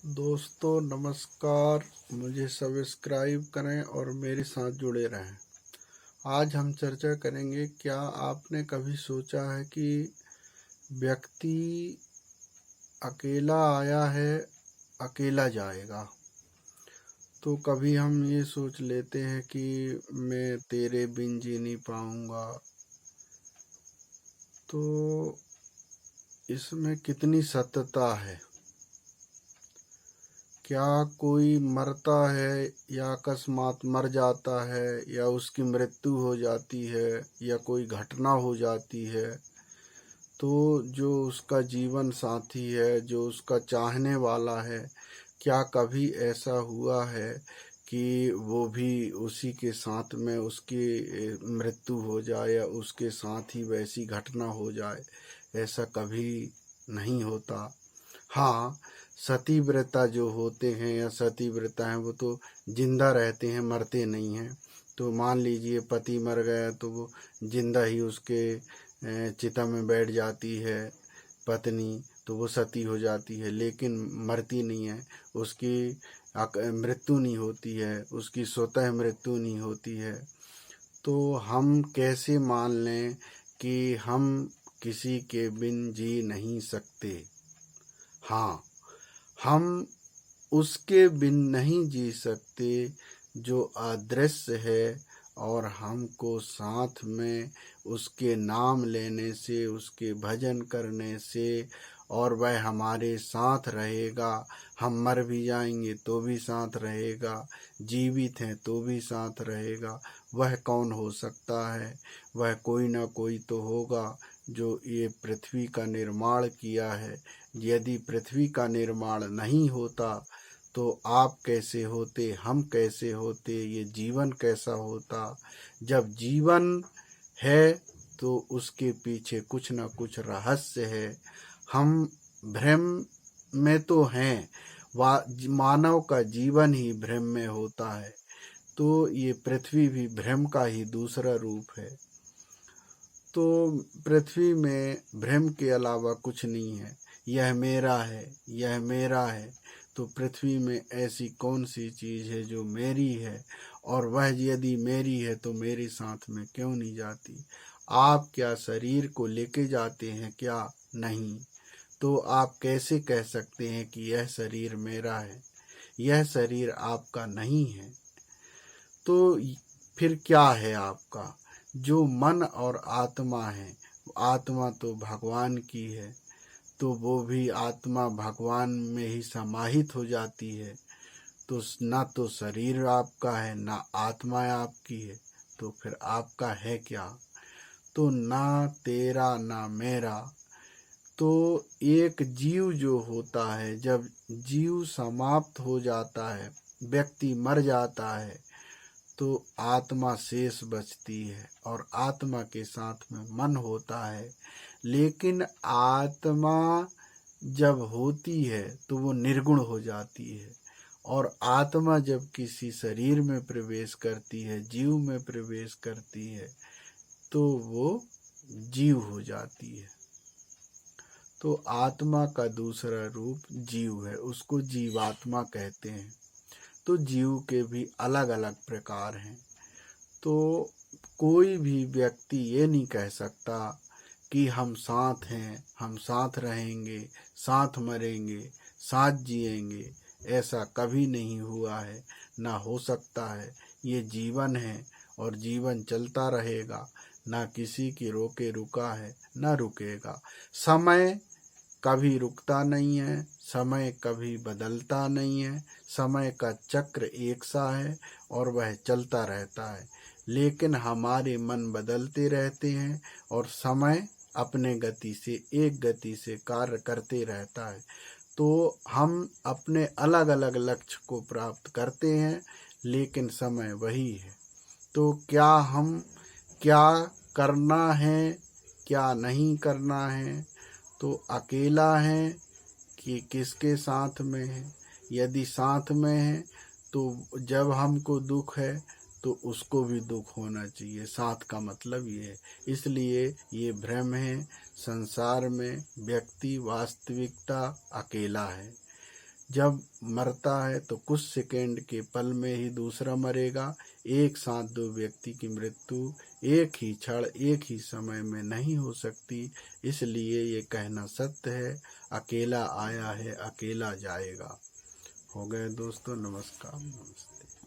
दोस्तों नमस्कार। मुझे सब्सक्राइब करें और मेरे साथ जुड़े रहें। आज हम चर्चा करेंगे, क्या आपने कभी सोचा है कि व्यक्ति अकेला आया है, अकेला जाएगा। तो कभी हम ये सोच लेते हैं कि मैं तेरे बिन जी नहीं पाऊंगा। तो इसमें कितनी सत्यता है? क्या कोई मरता है या अकस्मात मर जाता है या उसकी मृत्यु हो जाती है या कोई घटना हो जाती है, तो जो उसका जीवन साथी है, जो उसका चाहने वाला है, क्या कभी ऐसा हुआ है कि वो भी उसी के साथ में उसकी मृत्यु हो जाए या उसके साथ ही वैसी घटना हो जाए? ऐसा कभी नहीं होता। हाँ, सती व्रता जो होते हैं या सती व्रता हैं वो तो जिंदा रहते हैं, मरते नहीं हैं। तो मान लीजिए पति मर गया तो वो जिंदा ही उसके चिता में बैठ जाती है पत्नी, तो वो सती हो जाती है, लेकिन मरती नहीं है। उसकी मृत्यु नहीं होती है, उसकी स्वतः मृत्यु नहीं होती है। तो हम कैसे मान लें कि हम किसी के बिन जी नहीं सकते? हाँ, हम उसके बिन नहीं जी सकते जो अदृश्य है, और हमको साथ में उसके नाम लेने से, उसके भजन करने से, और वह हमारे साथ रहेगा। हम मर भी जाएंगे तो भी साथ रहेगा, जीवित हैं तो भी साथ रहेगा। वह कौन हो सकता है? वह कोई ना कोई तो होगा जो ये पृथ्वी का निर्माण किया है। यदि पृथ्वी का निर्माण नहीं होता तो आप कैसे होते, हम कैसे होते, ये जीवन कैसा होता? जब जीवन है तो उसके पीछे कुछ न कुछ रहस्य है। हम भ्रम में तो हैं, मानव का जीवन ही भ्रम में होता है। तो ये पृथ्वी भी भ्रम का ही दूसरा रूप है। तो पृथ्वी में भ्रम के अलावा कुछ नहीं है। यह मेरा है, यह मेरा है। तो पृथ्वी में ऐसी कौन सी चीज़ है जो मेरी है? और वह यदि मेरी है तो मेरे साथ में क्यों नहीं जाती? आप क्या शरीर को लेके जाते हैं क्या? नहीं। तो आप कैसे कह सकते हैं कि यह शरीर मेरा है? यह शरीर आपका नहीं है। तो फिर क्या है आपका? जो मन और आत्मा है, आत्मा तो भगवान की है, तो वो भी आत्मा भगवान में ही समाहित हो जाती है। तो ना तो शरीर आपका है, ना आत्मा आपकी है, तो फिर आपका है क्या? तो ना तेरा ना मेरा। तो एक जीव जो होता है, जब जीव समाप्त हो जाता है, व्यक्ति मर जाता है, तो आत्मा शेष बचती है और आत्मा के साथ में मन होता है। लेकिन आत्मा जब होती है तो वो निर्गुण हो जाती है, और आत्मा जब किसी शरीर में प्रवेश करती है, जीव में प्रवेश करती है, तो वो जीव हो जाती है। तो आत्मा का दूसरा रूप जीव है, उसको जीवात्मा कहते हैं। तो जीव के भी अलग अलग प्रकार हैं। तो कोई भी व्यक्ति ये नहीं कह सकता कि हम साथ हैं, हम साथ रहेंगे, साथ मरेंगे, साथ जिएंगे। ऐसा कभी नहीं हुआ है, ना हो सकता है। ये जीवन है और जीवन चलता रहेगा, ना किसी की रोके रुका है, ना रुकेगा। समय कभी रुकता नहीं है, समय कभी बदलता नहीं है। समय का चक्र एक सा है और वह चलता रहता है। लेकिन हमारे मन बदलते रहते हैं और समय अपने गति से, एक गति से कार्य करते रहता है। तो हम अपने अलग अलग लक्ष्य को प्राप्त करते हैं, लेकिन समय वही है। तो क्या करना है, क्या नहीं करना है? तो अकेला है कि किसके साथ में है? यदि साथ में है तो जब हमको दुख है तो उसको भी दुख होना चाहिए। साथ का मतलब ये है। इसलिए ये भ्रम है। संसार में व्यक्ति वास्तविकता अकेला है। जब मरता है तो कुछ सेकंड के पल में ही दूसरा मरेगा। एक साथ दो व्यक्ति की मृत्यु एक ही क्षण एक ही समय में नहीं हो सकती। इसलिए ये कहना सत्य है, अकेला आया है अकेला जाएगा। हो गए दोस्तों, नमस्कार, नमस्ते।